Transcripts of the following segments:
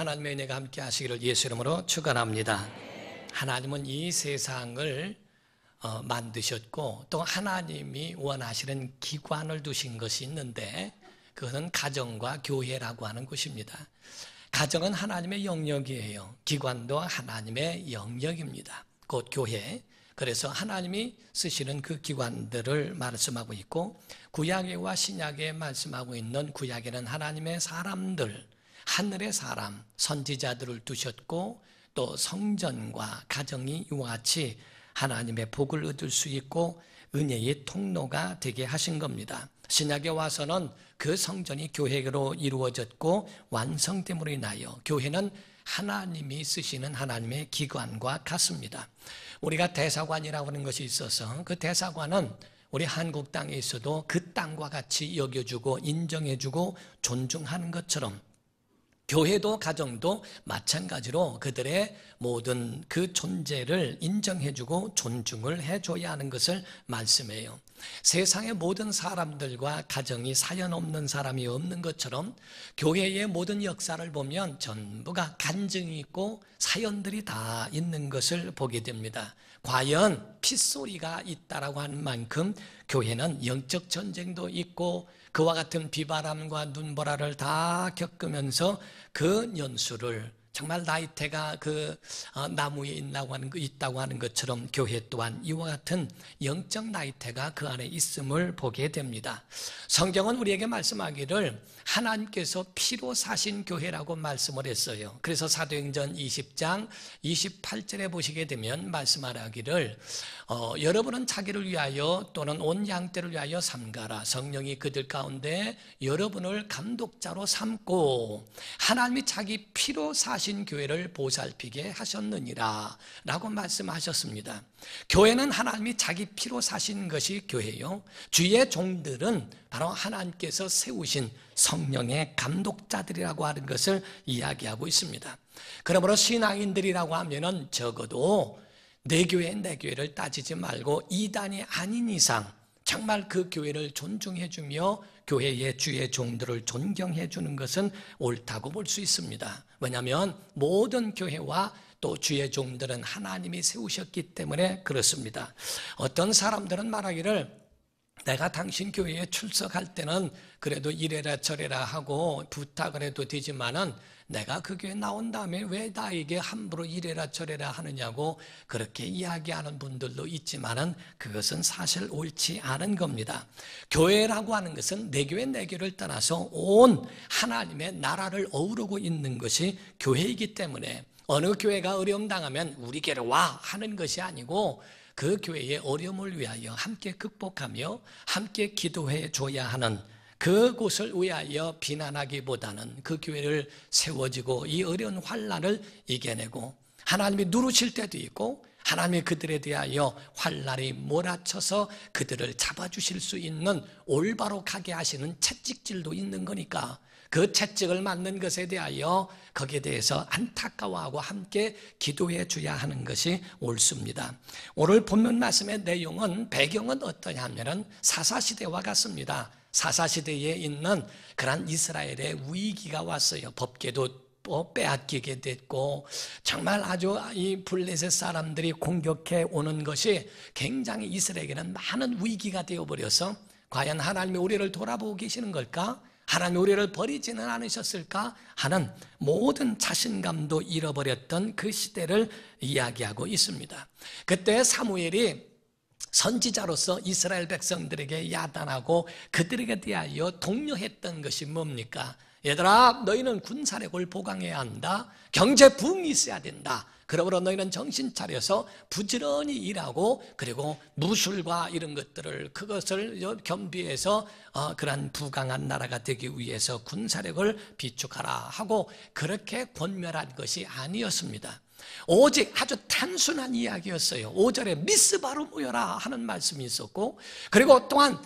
하나님의 은혜가 함께 하시기를 예수 이름으로 축원합니다. 하나님은 이 세상을 만드셨고 또 하나님이 원하시는 기관을 두신 것이 있는데 그것은 가정과 교회라고 하는 곳입니다. 가정은 하나님의 영역이에요. 기관도 하나님의 영역입니다. 곧 교회. 그래서 하나님이 쓰시는 그 기관들을 말씀하고 있고 구약에와 신약에 말씀하고 있는 구약에는 하나님의 사람들, 하늘의 사람, 선지자들을 두셨고 또 성전과 가정이 이와 같이 하나님의 복을 얻을 수 있고 은혜의 통로가 되게 하신 겁니다. 신약에 와서는 그 성전이 교회로 이루어졌고 완성됨으로 인하여 교회는 하나님이 쓰시는 하나님의 기관과 같습니다. 우리가 대사관이라고 하는 것이 있어서 그 대사관은 우리 한국 땅에 있어도 그 땅과 같이 여겨주고 인정해주고 존중하는 것처럼 교회도 가정도 마찬가지로 그들의 모든 그 존재를 인정해주고 존중을 해줘야 하는 것을 말씀해요. 세상의 모든 사람들과 가정이 사연 없는 사람이 없는 것처럼 교회의 모든 역사를 보면 전부가 간증이 있고 사연들이 다 있는 것을 보게 됩니다. 과연 핏소리가 있다라고 하는 만큼 교회는 영적 전쟁도 있고 그와 같은 비바람과 눈보라를 다 겪으면서 그 연수를 정말 나이테가 그 나무에 있다고 하는 것처럼 교회 또한 이와 같은 영적 나이테가 그 안에 있음을 보게 됩니다. 성경은 우리에게 말씀하기를 하나님께서 피로 사신 교회라고 말씀을 했어요. 그래서 사도행전 20장 28절에 보시게 되면 말씀하기를 여러분은 자기를 위하여 또는 온 양떼를 위하여 삼가라. 성령이 그들 가운데 여러분을 감독자로 삼고 하나님이 자기 피로 사신 교회를 보살피게 하셨느니라 라고 말씀하셨습니다. 교회는 하나님이 자기 피로 사신 것이 교회요, 주의 종들은 바로 하나님께서 세우신 성령의 감독자들이라고 하는 것을 이야기하고 있습니다. 그러므로 신앙인들이라고 하면은 적어도 내 교회를 따지지 말고 이단이 아닌 이상 정말 그 교회를 존중해 주며 교회의 주의 종들을 존경해 주는 것은 옳다고 볼 수 있습니다. 왜냐하면 모든 교회와 또 주의 종들은 하나님이 세우셨기 때문에 그렇습니다. 어떤 사람들은 말하기를 내가 당신 교회에 출석할 때는 그래도 이래라 저래라 하고 부탁을 해도 되지만은 내가 그 교회에 나온 다음에 왜 나에게 함부로 이래라 저래라 하느냐고 그렇게 이야기하는 분들도 있지만은 그것은 사실 옳지 않은 겁니다. 교회라고 하는 것은 내 교회 내 교회를 떠나서 온 하나님의 나라를 어우르고 있는 것이 교회이기 때문에 어느 교회가 어려움 당하면 우리 교회로 와 하는 것이 아니고 그 교회의 어려움을 위하여 함께 극복하며 함께 기도해 줘야 하는 그곳을 위하여 비난하기보다는 그 교회를 세워지고 이 어려운 환난을 이겨내고 하나님이 누르실 때도 있고 하나님이 그들에 대하여 환난이 몰아쳐서 그들을 잡아주실 수 있는 올바로 가게 하시는 채찍질도 있는 거니까 그 채찍을 맞는 것에 대하여 거기에 대해서 안타까워하고 함께 기도해 줘야 하는 것이 옳습니다. 오늘 본문 말씀의 내용은 배경은 어떠냐 하면은 사사시대와 같습니다. 사사시대에 있는 그런 이스라엘의 위기가 왔어요. 법궤도 빼앗기게 됐고 정말 아주 이 블레셋 사람들이 공격해 오는 것이 굉장히 이스라엘에게는 많은 위기가 되어버려서 과연 하나님이 우리를 돌아보고 계시는 걸까? 하나님 우리를 버리지는 않으셨을까 하는 모든 자신감도 잃어버렸던 그 시대를 이야기하고 있습니다. 그때 사무엘이 선지자로서 이스라엘 백성들에게 야단하고 그들에게 대하여 독려했던 것이 뭡니까? 얘들아, 너희는 군사력을 보강해야 한다. 경제 부흥이 있어야 된다. 그러므로 너희는 정신 차려서 부지런히 일하고 그리고 무술과 이런 것들을 그것을 겸비해서 그러한 부강한 나라가 되기 위해서 군사력을 비축하라 하고 그렇게 권면한 것이 아니었습니다. 오직 아주 단순한 이야기였어요. 5절에 미스바로 모여라 하는 말씀이 있었고 그리고 또한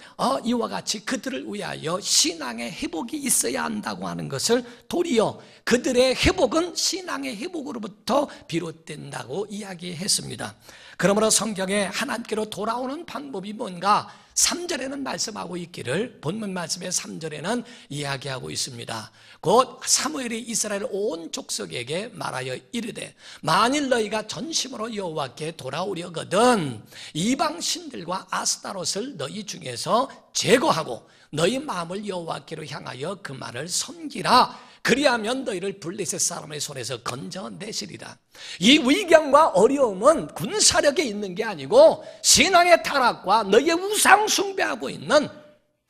이와 같이 그들을 위하여 신앙의 회복이 있어야 한다고 하는 것을 도리어 그들의 회복은 신앙의 회복으로부터 비롯된다고 이야기했습니다. 그러므로 성경에 하나님께로 돌아오는 방법이 뭔가 3절에는 말씀하고 있기를, 본문 말씀의 3절에는 이야기하고 있습니다. 곧 사무엘이 이스라엘 온 족속에게 말하여 이르되 만일 너희가 전심으로 여호와께 돌아오려거든 이방 신들과 아스타롯을 너희 중에서 제거하고 너희 마음을 여호와께로 향하여 그 말을 섬기라. 그리하면 너희를 블레셋 사람의 손에서 건져내시리라. 이 위경과 어려움은 군사력에 있는 게 아니고 신앙의 타락과 너희의 우상 숭배하고 있는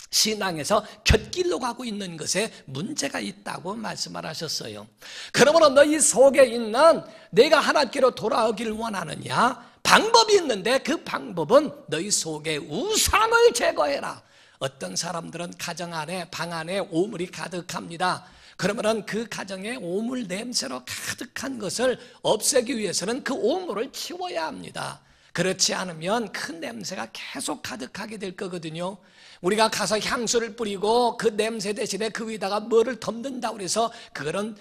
신앙에서 곁길로 가고 있는 것에 문제가 있다고 말씀을 하셨어요. 그러므로 너희 속에 있는 내가 하나님께로 돌아오길 원하느냐? 방법이 있는데 그 방법은 너희 속에 우상을 제거해라. 어떤 사람들은 가정 안에, 방 안에 오물이 가득합니다. 그러면 그 가정에 오물 냄새로 가득한 것을 없애기 위해서는 그 오물을 치워야 합니다. 그렇지 않으면 그 냄새가 계속 가득하게 될 거거든요. 우리가 가서 향수를 뿌리고 그 냄새 대신에 그 위에다가 뭐를 덮는다고 해서 그거는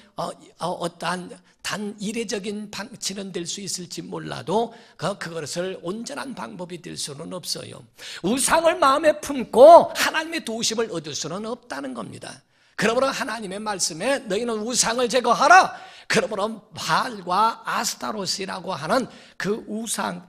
어떠한 단 이례적인 방치는 될 수 있을지 몰라도 그것을 온전한 방법이 될 수는 없어요. 우상을 마음에 품고 하나님의 도우심을 얻을 수는 없다는 겁니다. 그러므로 하나님의 말씀에 너희는 우상을 제거하라. 그러므로 바알과 아스타롯이라고 하는 그 우상,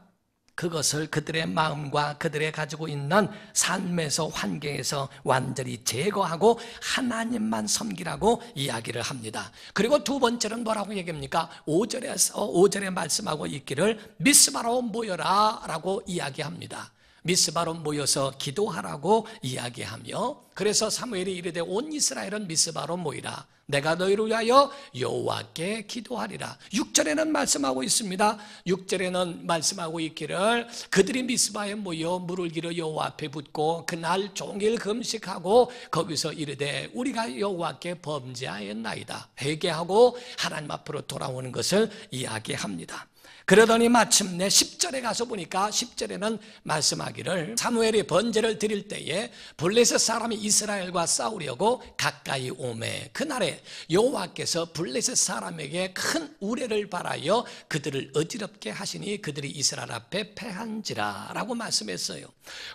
그것을 그들의 마음과 그들의 가지고 있는 삶에서, 환경에서 완전히 제거하고 하나님만 섬기라고 이야기를 합니다. 그리고 두 번째는 뭐라고 얘기합니까? 5절에 말씀하고 있기를 미스바로 모여라 라고 이야기합니다. 미스바로 모여서 기도하라고 이야기하며, 그래서 사무엘이 이르되 온 이스라엘은 미스바로 모이라. 내가 너희를 위하여 여호와께 기도하리라. 6절에는 말씀하고 있습니다. 6절에는 말씀하고 있기를 그들이 미스바에 모여 물을 길어 여호와 앞에 붓고 그날 종일 금식하고 거기서 이르되 우리가 여호와께 범죄하였나이다. 회개하고 하나님 앞으로 돌아오는 것을 이야기합니다. 그러더니 마침내 10절에 가서 보니까 10절에는 말씀하기를 사무엘이 번제를 드릴 때에 블레셋 사람이 이스라엘과 싸우려고 가까이 오매 그날에 여호와께서 블레셋 사람에게 큰 우레를 발하여 그들을 어지럽게 하시니 그들이 이스라엘 앞에 패한지라 라고 말씀했어요.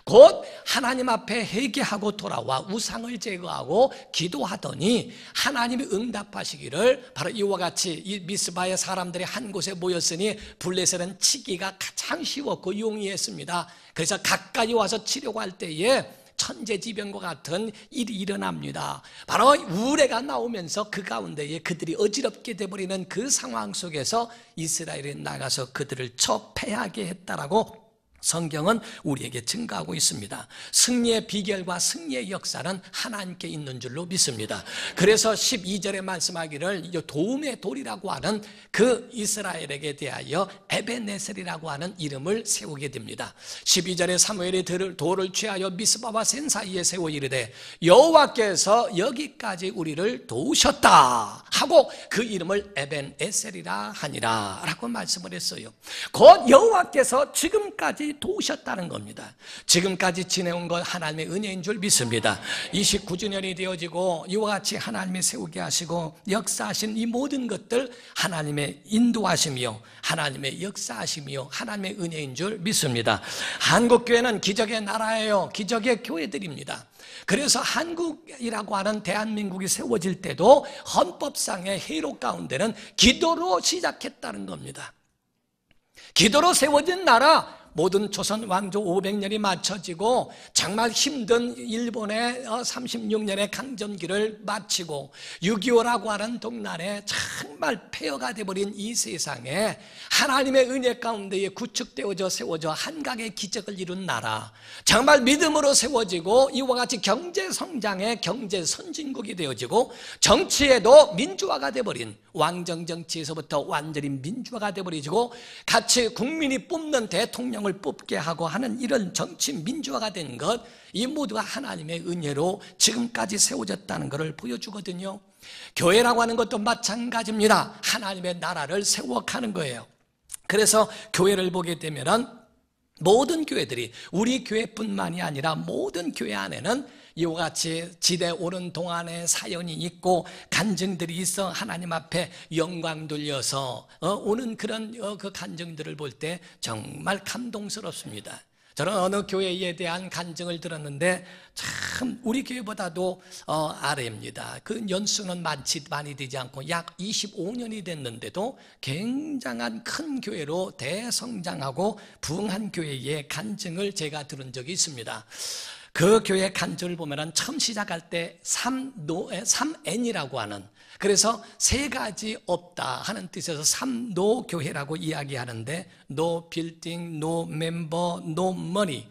곧 하나님 앞에 회개하고 돌아와 우상을 제거하고 기도하더니 하나님이 응답하시기를 바로 이와 같이 이 미스바의 사람들이 한 곳에 모였으니 블레셋은 치기가 가장 쉬웠고 용이했습니다. 그래서 가까이 와서 치려고 할 때에 천재지변과 같은 일이 일어납니다. 바로 우레가 나오면서 그 가운데에 그들이 어지럽게 되어버리는 그 상황 속에서 이스라엘이 나가서 그들을 쳐 패하게 했다라고 성경은 우리에게 증거하고 있습니다. 승리의 비결과 승리의 역사는 하나님께 있는 줄로 믿습니다. 그래서 12절에 말씀하기를 도움의 돌이라고 하는 그 이스라엘에게 대하여 에벤에셀이라고 하는 이름을 세우게 됩니다. 12절에 사무엘이 돌을 취하여 미스바와 센 사이에 세워 이르되 여호와께서 여기까지 우리를 도우셨다 하고 그 이름을 에벤에셀이라 하니라 라고 말씀을 했어요. 곧 여호와께서 지금까지 도우셨다는 겁니다. 지금까지 지내온 것 하나님의 은혜인 줄 믿습니다. 29주년이 되어지고 이와 같이 하나님이 세우게 하시고 역사하신 이 모든 것들 하나님의 인도하심이요 하나님의 역사하심이요 하나님의 은혜인 줄 믿습니다. 한국교회는 기적의 나라예요. 기적의 교회들입니다. 그래서 한국이라고 하는 대한민국이 세워질 때도 헌법상의 회로 가운데는 기도로 시작했다는 겁니다. 기도로 세워진 나라, 모든 조선 왕조 500년이 맞춰지고 정말 힘든 일본의 36년의 강점기를 마치고 6.25라고 하는 동란에 정말 폐허가 되어버린 이 세상에 하나님의 은혜 가운데에 구축되어져 세워져 한강의 기적을 이룬 나라, 정말 믿음으로 세워지고 이와 같이 경제성장의 경제선진국이 되어지고 정치에도 민주화가 되어버린 왕정정치에서부터 완전히 민주화가 되어버리고 같이 국민이 뽑는 대통령을 뽑게 하고 하는 이런 정치 민주화가 된 것, 이 모두가 하나님의 은혜로 지금까지 세워졌다는 것을 보여주거든요. 교회라고 하는 것도 마찬가지입니다. 하나님의 나라를 세워가는 거예요. 그래서 교회를 보게 되면은 모든 교회들이 우리 교회뿐만이 아니라 모든 교회 안에는 이와 같이 지대 오는 동안에 사연이 있고 간증들이 있어 하나님 앞에 영광 돌려서 오는 그런 그 간증들을 볼 때 정말 감동스럽습니다. 저는 어느 교회에 대한 간증을 들었는데 참 우리 교회보다도 아래입니다. 그 연수는 많이 되지 않고 약 25년이 됐는데도 굉장한 큰 교회로 대성장하고 부흥한 교회의 간증을 제가 들은 적이 있습니다. 그 교회 간증을 보면 처음 시작할 때 3N이라고 하는, 그래서 세 가지 없다 하는 뜻에서 3노 교회라고 이야기하는데, no building, no member, no money.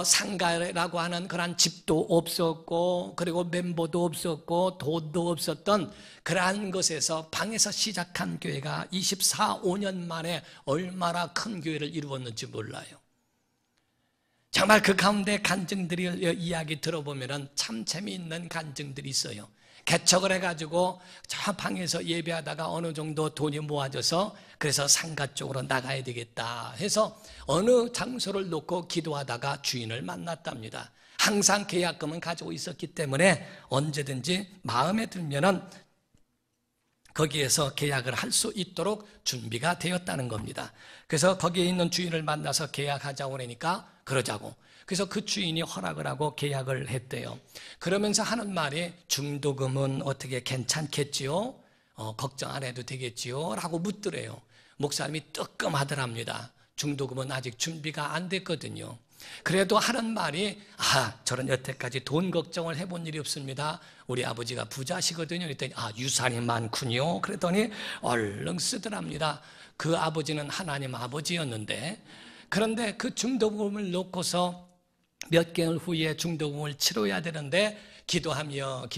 상가라고 하는 그런 집도 없었고, 그리고 멤버도 없었고, 돈도 없었던 그러한 것에서 방에서 시작한 교회가 5년 만에 얼마나 큰 교회를 이루었는지 몰라요. 정말 그 가운데 간증들이 이야기 들어보면 참 재미있는 간증들이 있어요. 개척을 해가지고 저 방에서 예배하다가 어느 정도 돈이 모아져서 그래서 상가 쪽으로 나가야 되겠다 해서 어느 장소를 놓고 기도하다가 주인을 만났답니다. 항상 계약금은 가지고 있었기 때문에 언제든지 마음에 들면은 거기에서 계약을 할 수 있도록 준비가 되었다는 겁니다. 그래서 거기에 있는 주인을 만나서 계약하자고 그러니까 그러자고. 그래서 그 주인이 허락을 하고 계약을 했대요. 그러면서 하는 말이 중도금은 어떻게 괜찮겠지요? 걱정 안 해도 되겠지요? 라고 묻더래요. 목사님이 뜨끔하더랍니다. 중도금은 아직 준비가 안 됐거든요. 그래도 하는 말이 저는 여태까지 돈 걱정을 해본 일이 없습니다. 우리 아버지가 부자시거든요. 그랬더니 유산이 많군요. 그랬더니 얼른 쓰더랍니다. 그 아버지는 하나님 아버지였는데, 그런데 그 중도금을 놓고서 몇 개월 후에 중도금을 치러야 되는데 기도하며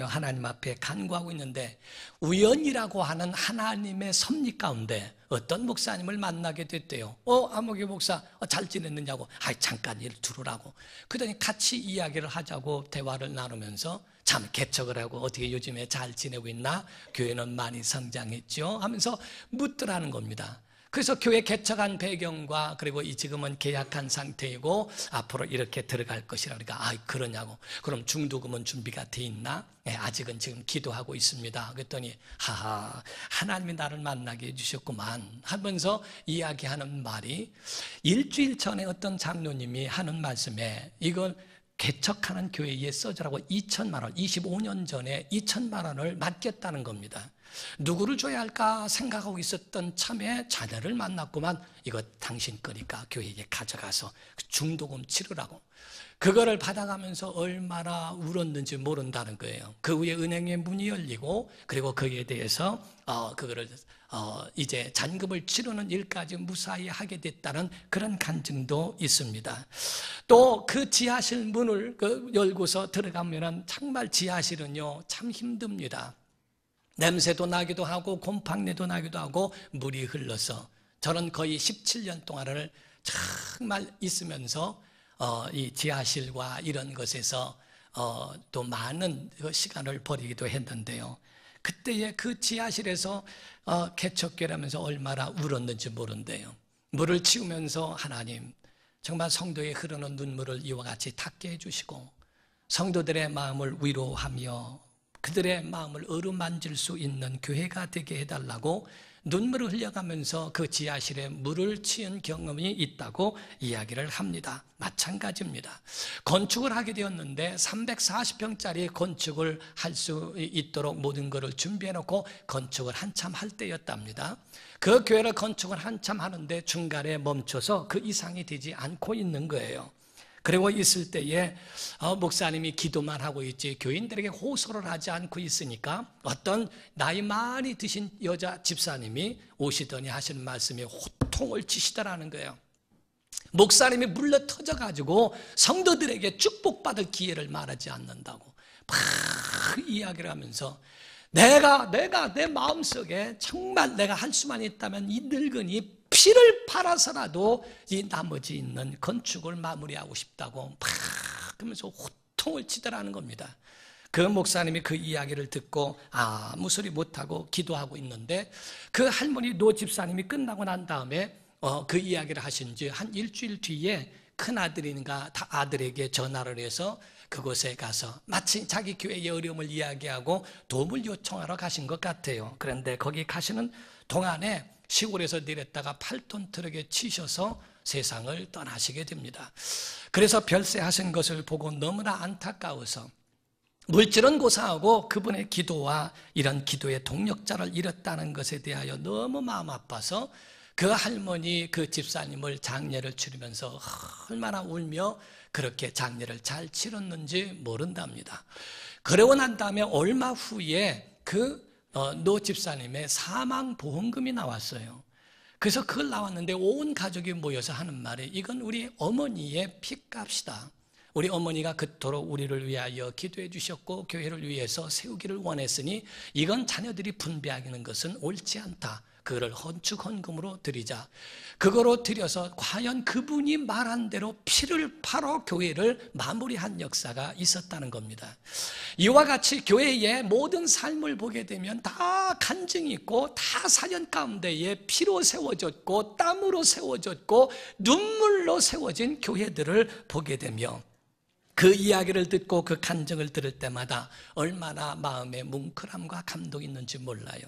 하나님 앞에 간구하고 있는데 우연이라고 하는 하나님의 섭리 가운데 어떤 목사님을 만나게 됐대요. 아무개 목사 잘 지냈느냐고. 잠깐 일 들으라고. 그러더니 같이 이야기를 하자고 대화를 나누면서 참 개척을 하고 어떻게 요즘에 잘 지내고 있나? 교회는 많이 성장했죠? 하면서 묻더라는 겁니다. 그래서 교회 개척한 배경과 그리고 지금은 계약한 상태이고 앞으로 이렇게 들어갈 것이라 그러니까 그러냐고. 그럼 중도금은 준비가 돼 있나? 아직은 지금 기도하고 있습니다. 그랬더니 하나님이 나를 만나게 해주셨구만 하면서 이야기하는 말이, 일주일 전에 어떤 장로님이 하는 말씀에 이걸 개척하는 교회에 써주라고 2천만 원, 25년 전에 2천만 원을 맡겼다는 겁니다. 누구를 줘야 할까 생각하고 있었던 참에 자녀를 만났구만. 이거 당신 거니까 교회에 가져가서 중도금 치르라고. 그거를 받아가면서 얼마나 울었는지 모른다는 거예요. 그 후에 은행의 문이 열리고 그리고 거기에 대해서 그거를 이제 잔금을 치르는 일까지 무사히 하게 됐다는 그런 간증도 있습니다. 또 그 지하실 문을 열고서 들어가면 정말 지하실은요 참 힘듭니다. 냄새도 나기도 하고 곰팡내도 나기도 하고 물이 흘러서 저는 거의 17년 동안을 정말 있으면서 이 지하실과 이런 것에서 또 많은 시간을 버리기도 했는데요. 그때의 그 지하실에서 개척교회라면서 얼마나 울었는지 모른대요. 물을 치우면서 하나님 정말 성도의 흐르는 눈물을 이와 같이 닦게 해주시고 성도들의 마음을 위로하며 그들의 마음을 어루만질 수 있는 교회가 되게 해달라고 눈물을 흘려가면서 그 지하실에 물을 치은 경험이 있다고 이야기를 합니다. 마찬가지입니다. 건축을 하게 되었는데 340평짜리 건축을 할 수 있도록 모든 것을 준비해놓고 건축을 한참 할 때였답니다. 그 교회를 건축을 한참 하는데 중간에 멈춰서 그 이상이 되지 않고 있는 거예요. 그리고 있을 때에 목사님이 기도만 하고 있지 교인들에게 호소를 하지 않고 있으니까 어떤 나이 많이 드신 여자 집사님이 오시더니 하시는 말씀이 호통을 치시더라는 거예요. 목사님이 물러 터져가지고 성도들에게 축복받을 기회를 말하지 않는다고 막 이야기를 하면서 내가 내 마음속에 정말 내가 할 수만 있다면 이 늙은이 피를 팔아서라도 이 나머지 있는 건축을 마무리하고 싶다고 막 그러면서 호통을 치더라는 겁니다. 그 목사님이 그 이야기를 듣고 아무 소리 못하고 기도하고 있는데 그 할머니 노 집사님이 끝나고 난 다음에 그 이야기를 하신 지 한 일주일 뒤에 큰아들인가 아들에게 전화를 해서 그곳에 가서 마치 자기 교회의 어려움을 이야기하고 도움을 요청하러 가신 것 같아요. 그런데 거기 가시는 동안에 시골에서 내렸다가 8톤 트럭에 치셔서 세상을 떠나시게 됩니다. 그래서 별세하신 것을 보고 너무나 안타까워서 물질은 고사하고 그분의 기도와 이런 기도의 동력자를 잃었다는 것에 대하여 너무 마음 아파서 그 할머니, 그 집사님을 장례를 치르면서 얼마나 울며 그렇게 장례를 잘 치렀는지 모른답니다. 그러고 난 다음에 얼마 후에 노 집사님의 사망보험금이 나왔어요. 그래서 그걸 나왔는데 온 가족이 모여서 하는 말이, 이건 우리 어머니의 핏값이다. 우리 어머니가 그토록 우리를 위하여 기도해 주셨고 교회를 위해서 세우기를 원했으니 이건 자녀들이 분배하는 것은 옳지 않다. 그거를 헌축헌금으로 드리자. 그거로 드려서 과연 그분이 말한 대로 피를 팔아 교회를 마무리한 역사가 있었다는 겁니다. 이와 같이 교회의 모든 삶을 보게 되면 다 간증이 있고 다 사연 가운데에 피로 세워졌고 땀으로 세워졌고 눈물로 세워진 교회들을 보게 되며 그 이야기를 듣고 그 간증을 들을 때마다 얼마나 마음에 뭉클함과 감동이 있는지 몰라요.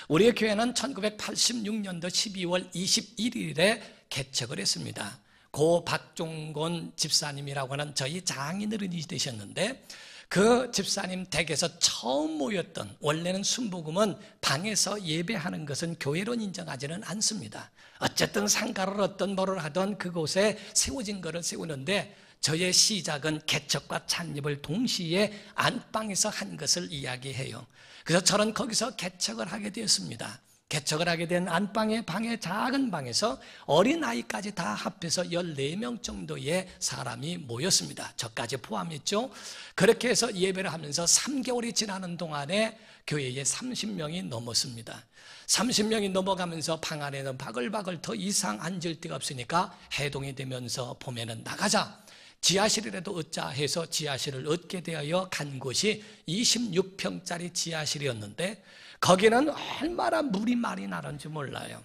우리의 교회는 1986년도 12월 21일에 개척을 했습니다. 고 박종곤 집사님이라고 하는 저희 장인어른이 되셨는데 그 집사님 댁에서 처음 모였던, 원래는 순복음은 방에서 예배하는 것은 교회로 인정하지는 않습니다. 어쨌든 상가를 얻던 뭐를 하던 그곳에 세워진 것을 세우는데 저의 시작은 개척과 창립을 동시에 안방에서 한 것을 이야기해요. 그래서 저는 거기서 개척을 하게 되었습니다. 개척을 하게 된 안방의 방의 작은 방에서 어린아이까지 다 합해서 14명 정도의 사람이 모였습니다. 저까지 포함했죠. 그렇게 해서 예배를 하면서 3개월이 지나는 동안에 교회에 30명이 넘었습니다. 30명이 넘어가면서 방 안에는 바글바글 더 이상 앉을 데가 없으니까 해동이 되면서 봄에는 나가자. 지하실이라도 얻자 해서 지하실을 얻게 되어 간 곳이 26평짜리 지하실이었는데 거기는 얼마나 물이 많이 나는지 몰라요.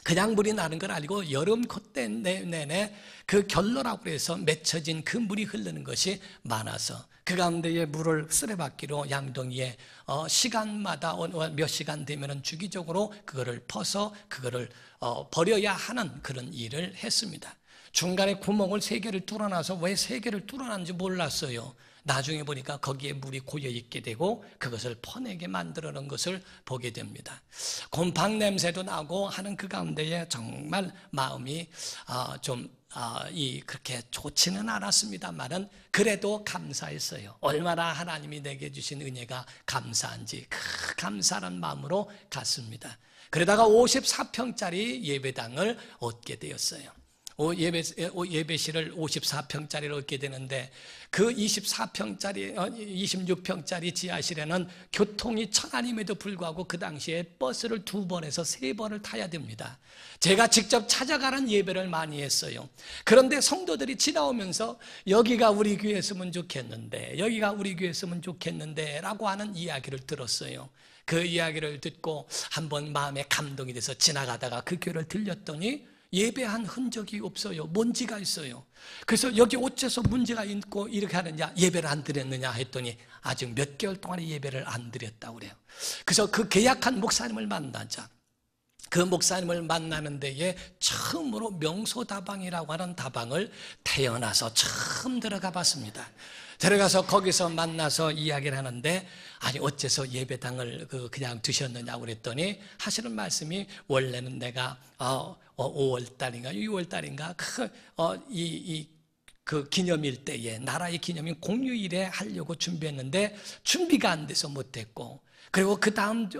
그냥 물이 나는 걸 아니고 여름 콧대 내내 그 결로라고 해서 맺혀진 그 물이 흐르는 것이 많아서 그 가운데에 물을 쓰레받기로 양동이에 시간마다 몇 시간 되면 주기적으로 그거를 퍼서 그거를 버려야 하는 그런 일을 했습니다. 중간에 구멍을 3개를 뚫어놔서 왜 3개를 뚫어놨는지 몰랐어요. 나중에 보니까 거기에 물이 고여있게 되고 그것을 퍼내게 만들어 놓은 것을 보게 됩니다. 곰팡 냄새도 나고 하는 그 가운데에 정말 마음이 그렇게 좋지는 않았습니다만은 그래도 감사했어요. 얼마나 하나님이 내게 주신 은혜가 감사한지 그 감사한 마음으로 갔습니다. 그러다가 54평짜리 예배당을 얻게 되었어요. 예배실을 54평짜리를 얻게 되는데 그 26평짜리 지하실에는 교통이 천안임에도 불구하고 그 당시에 버스를 2번에서 3번을 타야 됩니다. 제가 직접 찾아가는 예배를 많이 했어요. 그런데 성도들이 지나오면서 여기가 우리 교회였으면 좋겠는데 여기가 우리 교회였으면 좋겠는데 라고 하는 이야기를 들었어요. 그 이야기를 듣고 한번 마음에 감동이 돼서 지나가다가 그 교회를 들렸더니 예배한 흔적이 없어요. 먼지가 있어요. 그래서 여기 어째서 문제가 있고 이렇게 하느냐, 예배를 안 드렸느냐 했더니 아직 몇 개월 동안에 예배를 안 드렸다고 그래요. 그래서 그 계약한 목사님을 만나자. 그 목사님을 만나는 데에 처음으로 명소다방이라고 하는 다방을 태어나서 처음 들어가 봤습니다. 들어가서 거기서 만나서 이야기를 하는데 아니 어째서 예배당을 그냥 두셨느냐고 그랬더니 하시는 말씀이 원래는 내가 5월달인가 6월달인가 그 기념일 때에 나라의 기념일 공휴일에 하려고 준비했는데 준비가 안 돼서 못했고 그리고 그 다음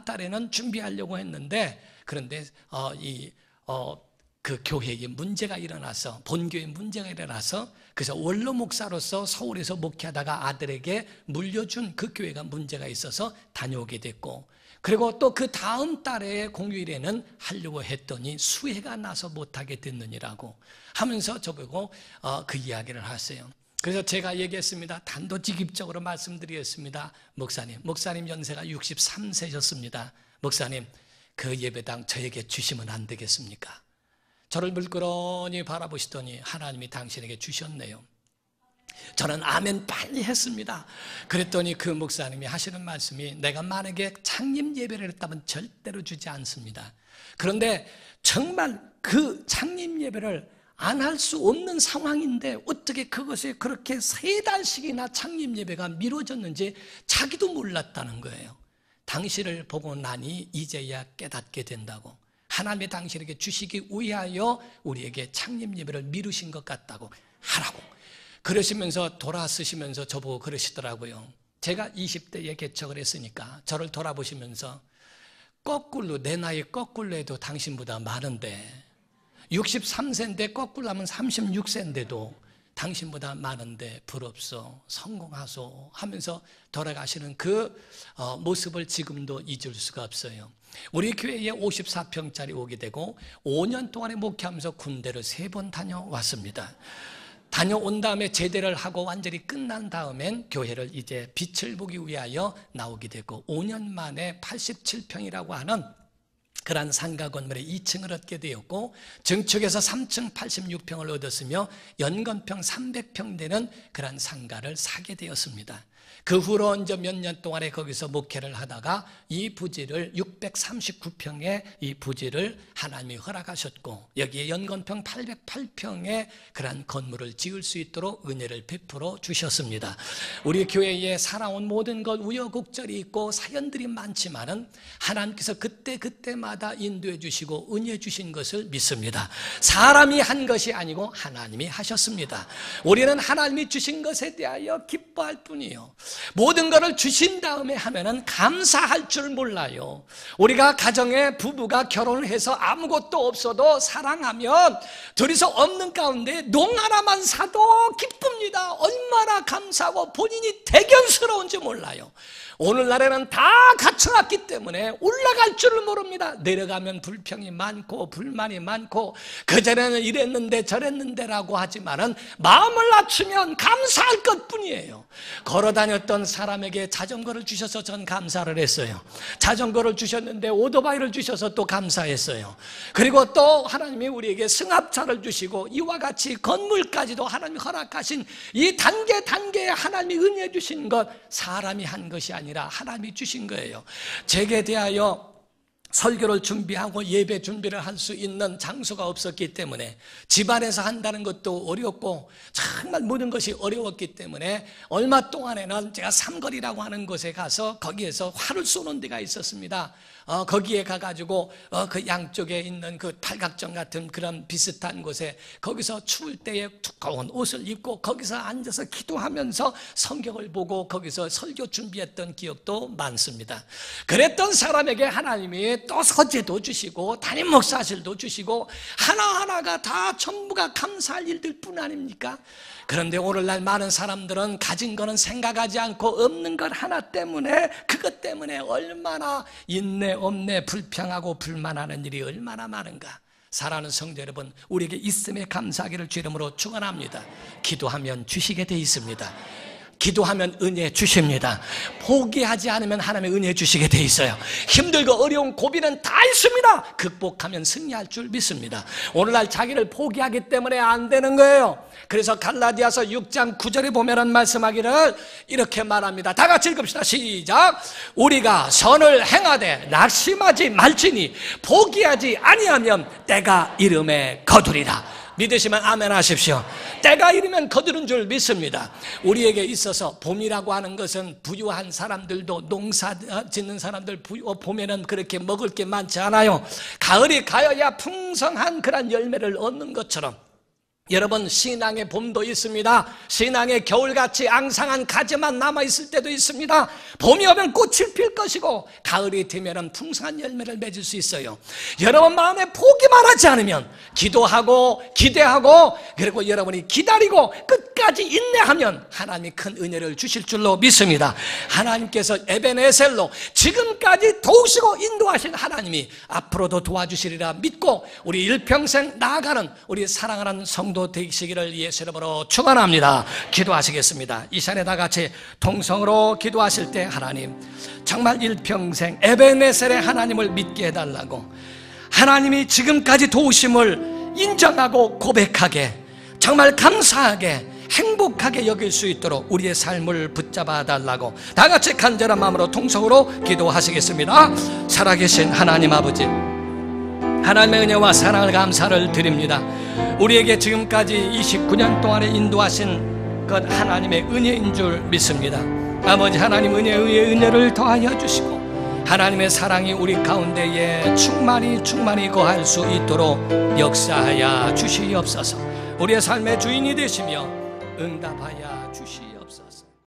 달에는 준비하려고 했는데 그런데 그 교회에 문제가 일어나서 본교에 문제가 일어나서 그래서 원로 목사로서 서울에서 목회하다가 아들에게 물려준 그 교회가 문제가 있어서 다녀오게 됐고 그리고 또 그 다음 달에 공휴일에는 하려고 했더니 수해가 나서 못하게 됐느니라고 하면서 저보고 그 이야기를 하세요. 그래서 제가 얘기했습니다. 단도직입적으로 말씀드리겠습니다. 목사님 연세가 63세셨습니다. 목사님 그 예배당 저에게 주시면 안 되겠습니까? 저를 물끄러니 바라보시더니 하나님이 당신에게 주셨네요. 저는 아멘 빨리 했습니다. 그랬더니 그 목사님이 하시는 말씀이, 내가 만약에 창립 예배를 했다면 절대로 주지 않습니다. 그런데 정말 그 창립 예배를 안 할 수 없는 상황인데 어떻게 그것에 그렇게 3달씩이나 창립 예배가 미뤄졌는지 자기도 몰랐다는 거예요. 당신을 보고 나니 이제야 깨닫게 된다고. 하나님이 당신에게 주시기 위하여 우리에게 창립 예배를 미루신 것 같다고 하라고. 그러시면서 돌아서시면서 저보고 그러시더라고요. 제가 20대에 개척을 했으니까 저를 돌아보시면서, 거꾸로 내 나이 거꾸로 해도 당신보다 많은데, 63세인데 거꾸로 하면 36세인데도 당신보다 많은데 부럽소, 성공하소 하면서 돌아가시는 그 모습을 지금도 잊을 수가 없어요. 우리 교회에 54평짜리 오게 되고 5년 동안에 목회하면서 군대를 3번 다녀왔습니다. 다녀온 다음에 제대를 하고 완전히 끝난 다음엔 교회를 이제 빛을 보기 위하여 나오게 되고 5년 만에 87평이라고 하는 그러한 상가 건물에 2층을 얻게 되었고, 증축해서 3층 86평을 얻었으며 연건평 300평 되는 그러한 상가를 사게 되었습니다. 그 후로 이제 몇 년 동안에 거기서 목회를 하다가 이 부지를 639평의 이 부지를 하나님이 허락하셨고, 여기에 연건평 808평의 그러한 건물을 지을 수 있도록 은혜를 베풀어 주셨습니다. 우리 교회에 살아온 모든 것 우여곡절이 있고 사연들이 많지만은 하나님께서 그때마다 인도해 주시고 은혜 주신 것을 믿습니다. 사람이 한 것이 아니고 하나님이 하셨습니다. 우리는 하나님이 주신 것에 대하여 기뻐할 뿐이요, 모든 것을 주신 다음에 하면은 감사할 줄 몰라요. 우리가 가정에 부부가 결혼을 해서 아무것도 없어도 사랑하면 둘이서 없는 가운데 농 하나만 사도 기쁩니다. 얼마나 감사하고 본인이 대견스러운지 몰라요. 오늘날에는 다 갖춰놨기 때문에 올라갈 줄을 모릅니다. 내려가면 불평이 많고 불만이 많고, 그전에는 이랬는데 저랬는데라고 하지만은 마음을 낮추면 감사할 것뿐이에요. 걸어다녔던 사람에게 자전거를 주셔서 전 감사를 했어요. 자전거를 주셨는데 오토바이를 주셔서 또 감사했어요. 그리고 또 하나님이 우리에게 승합차를 주시고 이와 같이 건물까지도 하나님이 허락하신 이 단계에 하나님이 은혜 주신 것, 사람이 한 것이 아니라 하나님이 주신 거예요. 제게 대하여 설교를 준비하고 예배 준비를 할 수 있는 장소가 없었기 때문에, 집안에서 한다는 것도 어렵고 정말 모든 것이 어려웠기 때문에 얼마 동안에는 제가 삼거리라고 하는 곳에 가서 거기에서 활을 쏘는 데가 있었습니다. 거기에 가가지고 그 양쪽에 있는 그 팔각정 같은 그런 비슷한 곳에, 거기서 추울 때에 두꺼운 옷을 입고 거기서 앉아서 기도하면서 성경을 보고 거기서 설교 준비했던 기억도 많습니다. 그랬던 사람에게 하나님이 또 서재도 주시고 담임 목사실도 주시고 하나하나가 다 전부가 감사할 일들 뿐 아닙니까? 그런데 오늘날 많은 사람들은 가진 거는 생각하지 않고 없는 것 하나 때문에, 그것 때문에 얼마나 있네 없네 불평하고 불만하는 일이 얼마나 많은가. 사랑하는 성도 여러분, 우리에게 있음에 감사하기를 주 이름으로 축원합니다. 기도하면 주시게 돼 있습니다. 기도하면 은혜 주십니다. 포기하지 않으면 하나님의 은혜 주시게 돼 있어요. 힘들고 어려운 고비는 다 있습니다. 극복하면 승리할 줄 믿습니다. 오늘날 자기를 포기하기 때문에 안 되는 거예요. 그래서 갈라디아서 6장 9절에 보면은 말씀하기를 이렇게 말합니다. 다 같이 읽읍시다. 시작. 우리가 선을 행하되 낙심하지 말지니 포기하지 아니하면 때가 이름에 거두리라. 믿으시면 아멘 하십시오. 때가 이르면 거두는 줄 믿습니다. 우리에게 있어서 봄이라고 하는 것은 부유한 사람들도, 농사 짓는 사람들 봄에는 그렇게 먹을 게 많지 않아요. 가을이 가야 풍성한 그런 열매를 얻는 것처럼 여러분, 신앙의 봄도 있습니다. 신앙의 겨울같이 앙상한 가지만 남아있을 때도 있습니다. 봄이 오면 꽃을 필 것이고 가을이 되면 풍성한 열매를 맺을 수 있어요. 여러분 마음에 포기만 하지 않으면, 기도하고 기대하고 그리고 여러분이 기다리고 끝까지 인내하면 하나님이 큰 은혜를 주실 줄로 믿습니다. 하나님께서 에베네셀로 지금까지 도우시고 인도하신 하나님이 앞으로도 도와주시리라 믿고 우리 일평생 나아가는 우리 사랑하는 성도 되시기를 예수 이름으로 축원합니다. 기도하시겠습니다. 이 시간에 다 같이 통성으로 기도하실 때, 하나님 정말 일평생 에베네셀의 하나님을 믿게 해달라고, 하나님이 지금까지 도우심을 인정하고 고백하게, 정말 감사하게, 행복하게 여길 수 있도록 우리의 삶을 붙잡아 달라고 다 같이 간절한 마음으로 통성으로 기도하시겠습니다. 살아계신 하나님 아버지, 하나님의 은혜와 사랑을 감사를 드립니다. 우리에게 지금까지 29년 동안에 인도하신 것 하나님의 은혜인 줄 믿습니다. 아버지 하나님, 은혜의 은혜를 더하여 주시고 하나님의 사랑이 우리 가운데에 충만히 거할 수 있도록 역사하여 주시옵소서. 우리의 삶의 주인이 되시며 응답하여 주시옵소서.